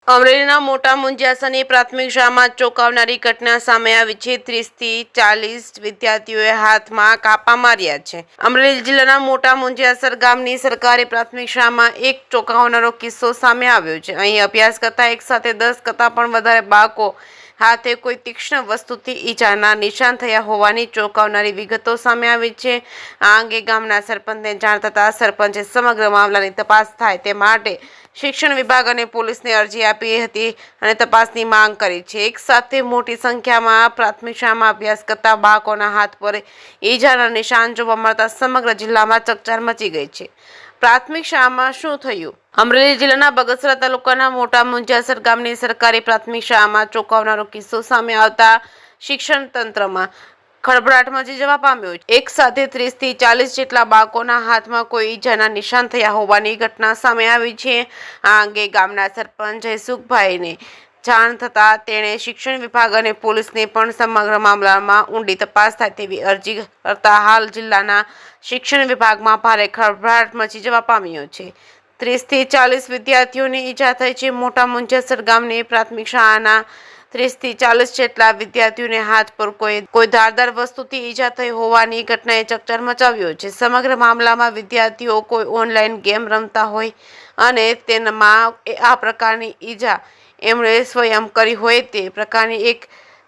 અમરેલીના મોટા મુંજિયાસરની પ્રાથમિક શાળામાં ચોંકાવનારી ઘટના સામે આવી છે। 30 થી 40 વિદ્યાર્થીઓએ હાથમાં કાપા માર્યા છે। અમરેલી જિલ્લાના મોટા મુંજિયાસર ગામની સરકારી પ્રાથમિક શાળામાં એક ચોંકાવનારો કિસ્સો સામે આવ્યો છે। અહીં અભ્યાસ કરતા એક સાથે 10 કરતાં પણ વધારે બાળકો હાથે કોઈ તીક્ષ્ણ વસ્તુથી ઈજાના નિશાન થયા હોવાની ચોંકાવનારી વિગતો સામે આવી છે। આ અંગે ગામના સરપંચને જાણ થતાં સરપંચે સમગ્ર મામલાની તપાસ થાય તે માટે શિક્ષણ વિભાગ અને પોલીસને અરજી આપી હતી અને તપાસની માંગ કરી છે। એક સાથે મોટી સંખ્યામાં પ્રાથમિક શાળામાં અભ્યાસ કરતા બાળકોના હાથ પર ઈજાના નિશાન જોવા મળતા સમગ્ર જિલ્લામાં ચકચાર મચી ગઈ છે। પ્રાથમિક શાળામાં શું થયું? અમરેલી જિલ્લાના બગસરા તાલુકાના મોટા મુંજિયાસર ગામની સરકારી પ્રાથમિક શાળામાં ચોંકાવનારો કિસ્સો સામે આવતા શિક્ષણ તંત્રમાં ખળભળાટ મચી જવા પામ્યો છે। એક સાથે 30 થી 40 જેટલા બાળકોના હાથમાં કોઈ ઈજાના નિશાન થયા હોવાની ઘટના સામે આવી છે। આ અંગે ગામના સરપંચ જયસુખભાઈને જાણ થતાં તેણે શિક્ષણ વિભાગ અને પોલીસને પણ સમગ્ર મામલામાં ઊંડી તપાસ થાય તેવી અરજી કરતા હાલ જિલ્લાના શિક્ષણ વિભાગમાં ભારે ખળભળાટ મચી જવા પામ્યો છે। 30 થી 40 વિદ્યાર્થીઓને ઈજા થઈ છે। મોટા મુંજિયાસર ગામની પ્રાથમિક શાળાના 30 થી 40 જેટલા વિદ્યાર્થીઓને હાથ પર કોઈ ધારદાર વસ્તુથી ઈજા થઈ હોવાની ઘટનાએ ચકચાર મચાવ્યો છે। સમગ્ર મામલામાં વિદ્યાર્થીઓ કોઈ ઓનલાઈન ગેમ રમતા હોય અને તેમાં આ પ્રકારની ઈજા એમણે સ્વયં કરી હોય તે પ્રકારની એક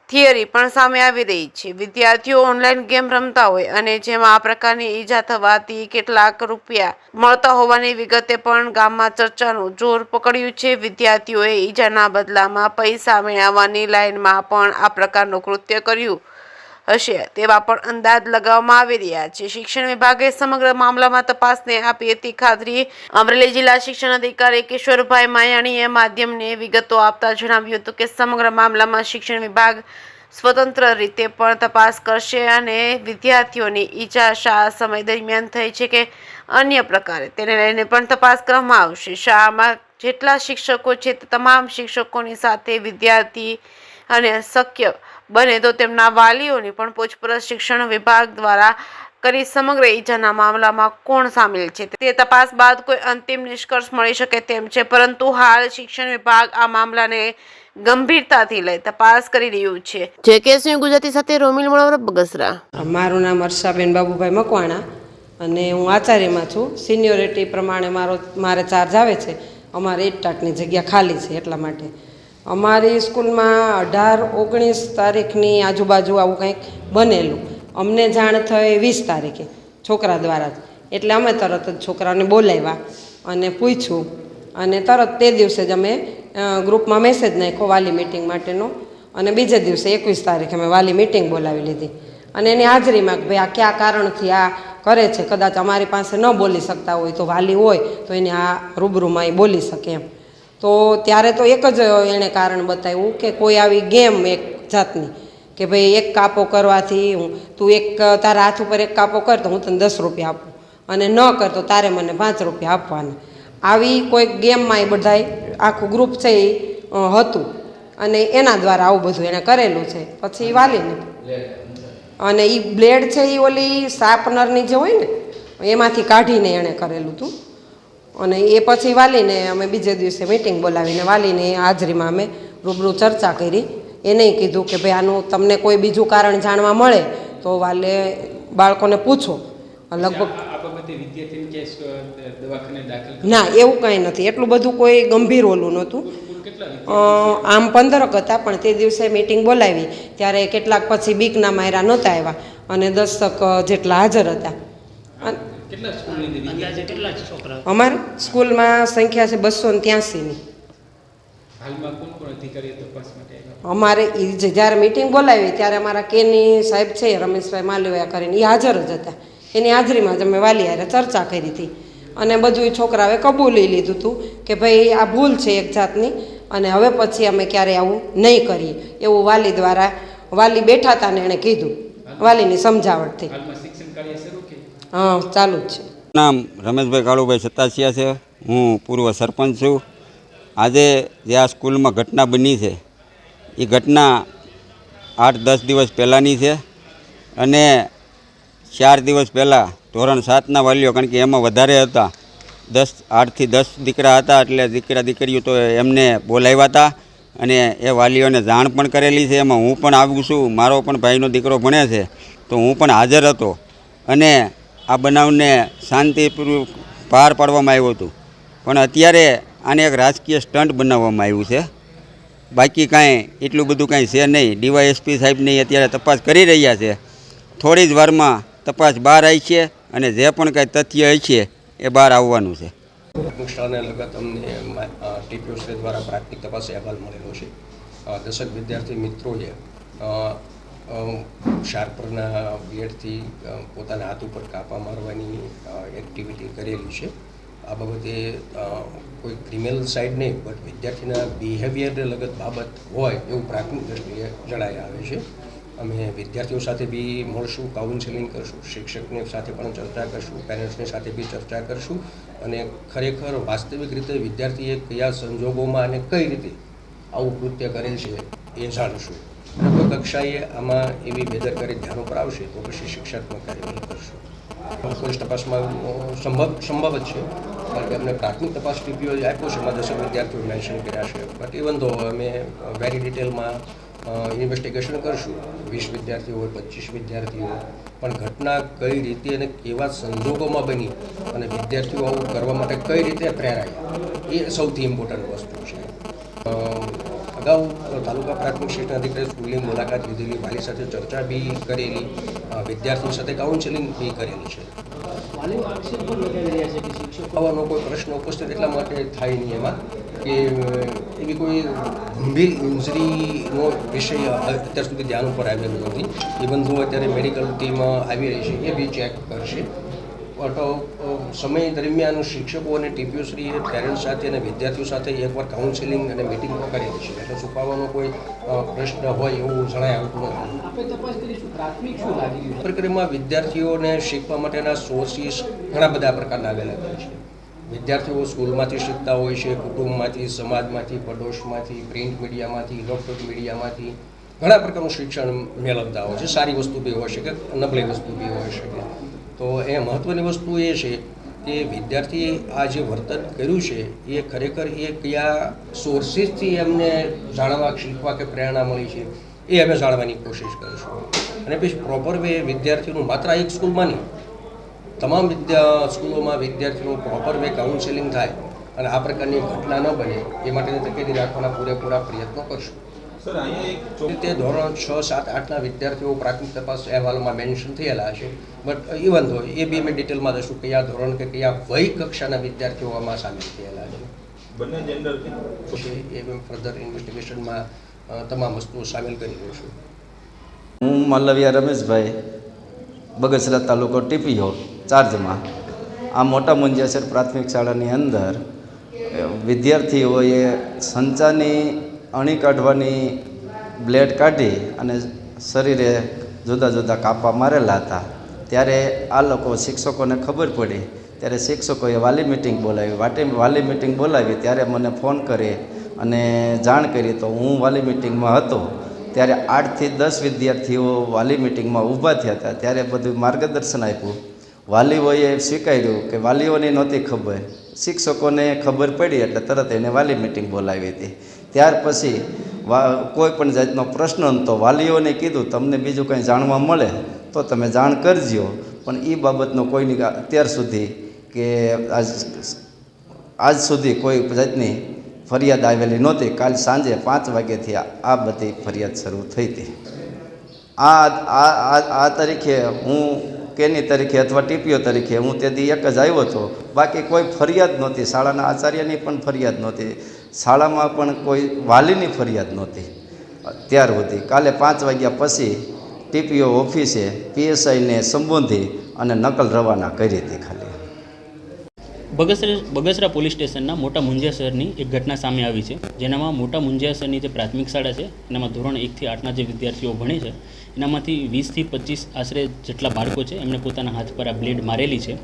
થિયરી પણ સામે આવી રહી છે। વિદ્યાર્થીઓ ઓનલાઈન ગેમ રમતા હોય અને જેમાં આ પ્રકારની ઈજા થવાથી કેટલાક રૂપિયા મળતા હોવાની વિગતે પણ ગામમાં ચર્ચાનું જોર પકડ્યું છે। વિદ્યાર્થીઓએ ઈજાના બદલામાં પૈસા મેળવવાની લાઈનમાં પણ આ પ્રકારનું કૃત્ય કર્યું હશે તેવા પણ અંદાજ લગાવવામાં આવી રહ્યા છે। શિક્ષણ વિભાગે સમગ્ર મામલામાં તપાસને આપી હતી ખાતરી। અમરેલી જિલ્લા શિક્ષણ અધિકારી કિશોરભાઈ માયાણીએ માધ્યમને વિગતો આપતા જણાવ્યું હતું કે સમગ્ર મામલામાં શિક્ષણ વિભાગ સ્વતંત્ર રીતે પણ તપાસ કરશે અને વિદ્યાર્થીઓની ઈજા શાળા સમય દરમિયાન થઈ છે કે અન્ય પ્રકારે તેને લઈને પણ તપાસ કરવામાં આવશે। શાળામાં જેટલા શિક્ષકો છે તે તમામ શિક્ષકોની સાથે વિદ્યાર્થી અને શક્ય બને તો તેમના વાલીઓની પણ પૂછપરછ શિક્ષણ વિભાગ દ્વારા કરી સમગ્ર ઈજાના મામલામાં કોણ સામેલ છે તે તપાસ બાદ કોઈ અંતિમ નિષ્કર્ષ મળી શકે તેમ છે। પરંતુ હાલ શિક્ષણ વિભાગ આ મામલાને ગંભીરતાથી લઈ તપાસ કરી રહ્યું છે। જેકેસી ગુજરાતી સાથે રોમિલ મળવર બગસરા। મારું નામ હર્ષાબેન બાબુભાઈ મકવાણા અને હું આચાર્યમાં છું। સિનિયોરિટી પ્રમાણે મારે ચાર્જ આવે છે। અમારે 8 ટાટની જગ્યા ખાલી છે એટલા માટે અમારી સ્કૂલમાં 18-19 તારીખની આજુબાજુ આવું કંઈક બનેલું। અમને જાણ થઈ 20 તારીખે છોકરા દ્વારા જ, એટલે અમે તરત જ છોકરાને બોલાવ્યા અને પૂછ્યું અને તરત તે દિવસે જ અમે ગ્રુપમાં મેસેજ નાખ્યો વાલી મિટિંગ માટેનો અને બીજે દિવસે 21 તારીખે અમે વાલી મિટિંગ બોલાવી લીધી અને એની હાજરીમાં કે ભાઈ આ કયા કારણથી આ કરે છે, કદાચ અમારી પાસે ન બોલી શકતા હોય તો વાલી હોય તો એને આ રૂબરૂમાં એ બોલી શકે એમ। તો ત્યારે તો એક જ એણે કારણ બતાવ્યું કે કોઈ આવી ગેમ એક જાતની કે ભાઈ એક કાપો કરવાથી તું તારા હાથ ઉપર એક કાપો કર તો હું તને 10 રૂપિયા આપું અને ન કર તો તારે મને 5 રૂપિયા આપવાના। આવી કોઈક ગેમમાં એ બધાય આખું ગ્રુપ છે એ હતું અને એના દ્વારા આવું બધું એણે કરેલું છે। પછી વાલીને અને એ બ્લેડ છે એ ઓલી શાર્પનરની જે હોય ને એમાંથી કાઢીને એણે કરેલું હતું અને એ પછી વાલીને અમે બીજે દિવસે મિટિંગ બોલાવીને વાલીને હાજરીમાં અમે રૂબરૂ ચર્ચા કરી। એને કીધું કે ભાઈ આનું તમને કોઈ બીજું કારણ જાણવા મળે તો વાલે બાળકોને પૂછો। લગભગ ના એવું કાંઈ નથી, એટલું બધું કોઈ ગંભીર ઓલું નહોતું। આમ 15 હતા પણ તે દિવસે મિટિંગ બોલાવી ત્યારે કેટલાક પછી બીકના માયરા નહોતા આવ્યા અને 10 જેટલા હાજર હતા। અમારા સ્કૂલમાં સંખ્યા છે 283ની। અમારે જ્યારે મિટિંગ બોલાવી ત્યારે અમારા કેની સાહેબ છે રમેશભાઈ માલવિયા કરીને એ હાજર જ હતા। એની હાજરીમાં જ અમે વાલી હારે ચર્ચા કરી હતી અને બધું છોકરાઓએ કબૂલી લીધું હતું કે ભાઈ આ ભૂલ છે એક જાતની અને હવે પછી અમે ક્યારેય આવું નહીં કરીએ એવું વાલી દ્વારા વાલી બેઠા હતા ને એણે કીધું વાલીની સમજાવટથી। હા ચાલુ જ છે। નામ રમેશભાઈ કાળુભાઈ સતાસિયા છે। હું પૂર્વ સરપંચ છું। આજે જે આ સ્કૂલમાં ઘટના બની છે એ ઘટના 8-10 દિવસ પહેલાંની છે અને 4 દિવસ પહેલાં ધોરણ 7ના વાલીઓ, કારણ કે એમાં વધારે હતા, 8થી 10 દીકરા હતા, એટલે દીકરા દીકરીઓ તો એમને બોલાવ્યા હતા અને એ વાલીઓને જાણ પણ કરેલી છે. એમાં હું પણ આવું છું, મારો પણ ભાઈનો દીકરો ભણે છે, તો હું પણ હાજર હતો અને આ બનાવને શાંતિપૂર્વક પાર પાડવામાં આવ્યું હતું. પણ અત્યારે આને એક રાજકીય સ્ટન્ટ બનાવવામાં આવ્યું છે. બાકી કાંઈ એટલું બધું કાંઈ છે નહીં. ડીવાયએસપી સાહેબની અત્યારે તપાસ કરી રહ્યા છે. થોડી જ વારમાં તપાસ બહાર આવી છે અને જે પણ કાંઈ તથ્ય હશે એ બહાર આવવાનું છે. શાળાને લગત અમને ટીપીઓસી દ્વારા પ્રાથમિક તપાસ અહેવાલ મળેલો છે. 10 વિદ્યાર્થી મિત્રોએ શાર્પરના બ્લેડથી પોતાના હાથ ઉપર કાપા મારવાની એક્ટિવિટી કરેલી છે. આ બાબતે કોઈ ક્રિમિનલ સાઇડ નહીં, બટ વિદ્યાર્થીના બિહેવિયરને લગત બાબત હોય એવું પ્રાથમિક દ્રષ્ટિએ જણાઈ આવે છે. અમે વિદ્યાર્થીઓ સાથે બી મળશું, કાઉન્સેલિંગ કરશું, શિક્ષકની સાથે પણ ચર્ચા કરશું, પેરેન્ટ્સની સાથે બી ચર્ચા કરશું અને ખરેખર વાસ્તવિક રીતે વિદ્યાર્થીએ કયા સંજોગોમાં અને કઈ રીતે આવું કૃત્ય કરેલ છે એ જાણશું. અને કોઈ કક્ષાએ આમાં એવી બેદરકારી ધ્યાન ઉપર આવશે તો પછી શિક્ષાત્મક કાર્યવાહી કરશું. પોલીસ તપાસમાં સંભવ જ છે, કારણ કે અમને પ્રાથમિક તપાસ ટીપીઓ આપ્યો છે, એમાં 10 વિદ્યાર્થીઓ મેન્શન કર્યા છે. બટ ઇવન તો અમે વેરી ડિટેલમાં ઇન્વેસ્ટિગેશન કરશું. 20 વિદ્યાર્થીઓ હોય, 25 વિદ્યાર્થીઓ, પણ ઘટના કઈ રીતે અને કેવા સંજોગોમાં બની અને વિદ્યાર્થીઓ આવું કરવા માટે કઈ રીતે પ્રેરાયા એ સૌથી ઇમ્પોર્ટન્ટ વસ્તુ છે. અગાઉ તાલુકા પ્રાથમિક શિક્ષણ અધિકારી સ્કૂલની મુલાકાત લીધેલી, વાલી સાથે ચર્ચા બી કરેલી, વિદ્યાર્થીઓ સાથે કાઉન્સેલિંગ બી કરેલી છે. આવવાનો કોઈ પ્રશ્ન ઉપસ્થિત એટલા માટે થાય નહીં એમાં કે એવી કોઈ ગંભીર ઇન્જરીનો વિષય અત્યાર સુધી ધ્યાન ઉપર આવેલો નથી. ઇવન જો અત્યારે મેડિકલ ટીમ આવી રહી છે એ બી ચેક કરશે. બટ સમય દરમિયાન શિક્ષકો અને ટીપીઓશ્રીએ પેરેન્ટ્સ સાથે અને વિદ્યાર્થીઓ સાથે એકવાર કાઉન્સેલિંગ અને મિટિંગ પણ કરેલી છે, એટલે છુપાવવાનો કોઈ પ્રશ્ન હોય એવું જણાય આવતું નથી. પ્રક્રિયામાં વિદ્યાર્થીઓને શીખવા માટેના સોર્સિસ ઘણા બધા પ્રકારના અવેલેબલ છે. વિદ્યાર્થીઓ સ્કૂલમાંથી શીખતા હોય છે, કુટુંબમાંથી, સમાજમાંથી, પડોશમાંથી, પ્રિન્ટ મીડિયામાંથી, ઇલેક્ટ્રોનિક મીડિયામાંથી ઘણા પ્રકારનું શિક્ષણ મેળવતા હોય છે. સારી વસ્તુ બી હોઈ શકે, નબળી વસ્તુ બી હોઈ શકે. તો એ મહત્ત્વની વસ્તુ એ છે કે વિદ્યાર્થીએ આ જે વર્તન કર્યું છે એ ખરેખર એ કયા સોર્સિસથી એમને જાણવા, શીખવા કે પ્રેરણા મળી છે એ અમે જાણવાની કોશિશ કરીશું. અને પછી પ્રોપર વે વિદ્યાર્થીઓનું માત્ર એક સ્કૂલમાં નહીં, તમામ સ્કૂલોમાં વિદ્યાર્થીઓનું પ્રોપર વે કાઉન્સેલિંગ થાય અને આ પ્રકારની ઘટના ન બને એ માટેની તકેદારી રાખવાના પૂરેપૂરા પ્રયત્નો કરશું. તે ધોરણ 6, 7, 8ના વિદ્યાર્થીઓ પ્રાથમિક તપાસ અહેવાલોમાં મેન્શન થયેલા છે, બટ ઇવન તો એ બી અમે ડિટેલમાં દઈશું કયા ધોરણ કે કયા વય કક્ષાના વિદ્યાર્થીઓ આમાં સામેલ થયેલા છે. બંને જેન્ડર એ ફર્ધર ઇન્વેસ્ટિગેશનમાં તમામ વસ્તુઓ સામેલ કરી દઈશું. હું મલ્લવિયા રમેશભાઈ, બગસરા તાલુકો ટીપીઓ ચાર્જમાં. આ મોટા મુંજિયાસર પ્રાથમિક શાળાની અંદર વિદ્યાર્થીઓએ સંચાની અણી કાઢવાની બ્લેડ કાઢી અને શરીરે જુદા જુદા કાપા મારેલા હતા. ત્યારે આ લોકો શિક્ષકોને ખબર પડી ત્યારે શિક્ષકોએ વાલી મિટિંગ બોલાવી. વાલી મિટિંગ બોલાવી ત્યારે મને ફોન કરી અને જાણ કરી, તો હું વાલી મિટિંગમાં હતો. ત્યારે 8થી 10 વિદ્યાર્થીઓ વાલી મિટિંગમાં ઊભા થયા હતા. ત્યારે બધું માર્ગદર્શન આપ્યું. વાલીઓએ સ્વીકાર્યું કે વાલીઓને નહોતી ખબર, શિક્ષકોને ખબર પડી એટલે તરત એને વાલી મિટિંગ બોલાવી હતી. ત્યાર પછી કોઈ પણ જાતનો પ્રશ્ન તો વાલીઓને કીધું તમને બીજું કંઈ જાણવા મળે તો તમે જાણ કરજો, પણ એ બાબતનો કોઈની અત્યાર સુધી કે આજ સુધી કોઈ જાતની ફરિયાદ આવેલી નહોતી. કાલ સાંજે 5 વાગ્યાથી આ બધી ફરિયાદ શરૂ થઈ હતી. આ તારીખે હું કેની તરીકે અથવા ટીપીઓ તરીકે હું તે દી એક જ આવ્યો હતો, બાકી કોઈ ફરિયાદ નહોતી. શાળાના આચાર્યની પણ ફરિયાદ નહોતી, શાળામાં પણ કોઈ વાલીની ફરિયાદ નહોતી ત્યાર સુધી. કાલે 5 વાગ્યા પછી ટીપીઓ ઓફિસે પીએસઆઈને સંબોધી અને નકલ રવાના કરી હતી. ખાલી બગસરા પોલીસ સ્ટેશનના મોટા મુંજિયાસરની એક ઘટના સામે આવી છે, જેનામાં મોટા મુંજિયાસરની જે પ્રાથમિક શાળા છે એનામાં ધોરણ 1 થી 8ના જે વિદ્યાર્થીઓ ભણે છે એનામાંથી 20 થી 25 આશરે જેટલા બાળકો છે એમને પોતાના હાથ પર આ બ્લેડ મારેલી છે.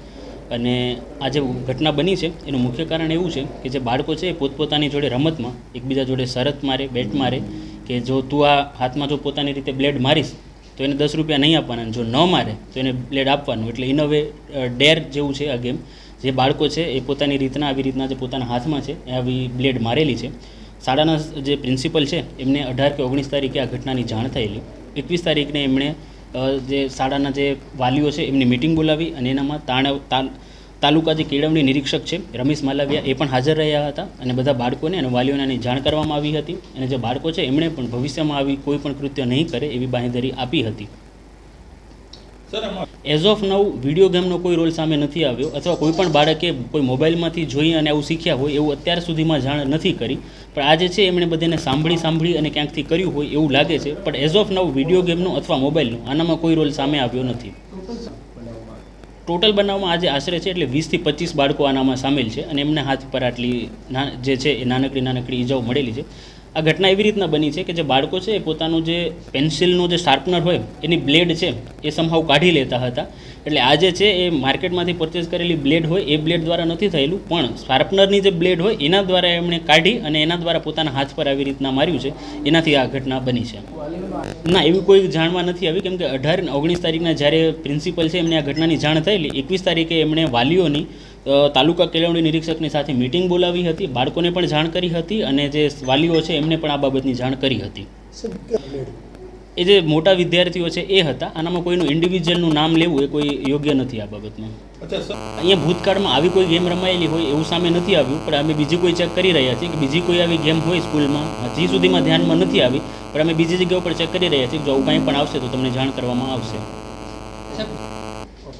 અને આ જે ઘટના બની છે એનું મુખ્ય કારણ એવું છે કે જે બાળકો છે એ પોતપોતાની જોડે રમતમાં એકબીજા જોડે શરત મારે, બેટ મારે કે જો તું આ હાથમાં જો પોતાની રીતે બ્લેડ મારીશ તો એને 10 રૂપિયા નહીં આપવાના, જો ન મારે તો એને બ્લેડ આપવાનું. એટલે ઇન અ વે ડેર જેવું છે આ ગેમ. જે બાળકો છે એ પોતાની રીતના આવી રીતના જે પોતાના હાથમાં છે એ આવી બ્લેડ મારેલી છે. શાળાના જે પ્રિન્સિપલ છે એમને 18 કે 19 તારીખે આ ઘટનાની જાણ થયેલી. 21 તારીખને એમણે જે શાળાના જે વાલીઓ છે એમની મિટિંગ બોલાવી અને એનામાં તાલુકા જે કેળવણી નિરીક્ષક છે રમેશ માલવિયા એ પણ હાજર રહ્યા હતા અને બધા બાળકોને અને વાલીઓને આની જાણ કરવામાં આવી હતી અને જે બાળકો છે એમણે પણ ભવિષ્યમાં આવી કોઈ પણ કૃત્ય નહીં કરે એવી બાંહેધરી આપી હતી. એઝ ઓફ નવ વિડીયો ગેમનો કોઈ રોલ સામે નથી આવ્યો અથવા કોઈ પણ બાળકે કોઈ મોબાઈલમાંથી જોઈ અને આવું શીખ્યા હોય એવું અત્યાર સુધીમાં જાણ નથી કરી. પણ આ જે છે એમણે બધાને સાંભળી અને ક્યાંકથી કર્યું હોય એવું લાગે છે. પણ એઝ ઓફ નવ વિડીયો ગેમનો અથવા મોબાઈલનો આનામાં કોઈ રોલ સામે આવ્યો નથી. ટોટલ બનાવમાં આજે આશરે છે એટલે 20 થી 25 બાળકો આનામાં સામેલ છે અને એમને હાથ પર આટલી જે છે એ નાનકડી ઈજાઓ મળેલી છે. આ ઘટના એવી રીતના બની છે કે જે બાળકો છે એ પોતાનું જે પેન્સિલનો જે શાર્પનર હોય એની બ્લેડ છે એ સમહાવ કાઢી લેતા હતા. એટલે આ જે છે એ માર્કેટમાંથી પરચેસ કરેલી બ્લેડ હોય એ બ્લેડ દ્વારા નથી થયેલું, પણ શાર્પનરની જે બ્લેડ હોય એના દ્વારા એમણે કાઢી અને એના દ્વારા પોતાના હાથ પર આવી રીતના માર્યું છે. એનાથી આ ઘટના બની છે. ના, એવી કોઈ જાણવા નથી આવી, કેમ કે 18 અને 19 તારીખના જ્યારે પ્રિન્સિપલ છે એમને આ ઘટનાની જાણ થયેલી. 21 તારીખે એમણે વાલીઓની તાલુકા કેળવણી નિરીક્ષકની સાથે મિટિંગ બોલાવી હતી, બાળકોને પણ જાણ કરી હતી અને જે વાલીઓ છે એમને પણ આ બાબતની જાણ કરી હતી. એ જે મોટા વિદ્યાર્થીઓ છે એ હતા. આનામાં કોઈનું ઇન્ડિવિજ્યુઅલનું નામ લેવું એ કોઈ યોગ્ય નથી આ બાબતમાં. અહીંયા ભૂતકાળમાં આવી કોઈ ગેમ રમાયેલી હોય એવું સામે નથી આવ્યું, પણ અમે બીજી કોઈ ચેક કરી રહ્યા છીએ કે બીજી કોઈ આવી ગેમ હોય સ્કૂલમાં. હજી સુધીમાં ધ્યાનમાં નથી આવી, પણ અમે બીજી જગ્યા ઉપર ચેક કરી રહ્યા છીએ. જો આવું કંઈ પણ આવશે તો તમને જાણ કરવામાં આવશે.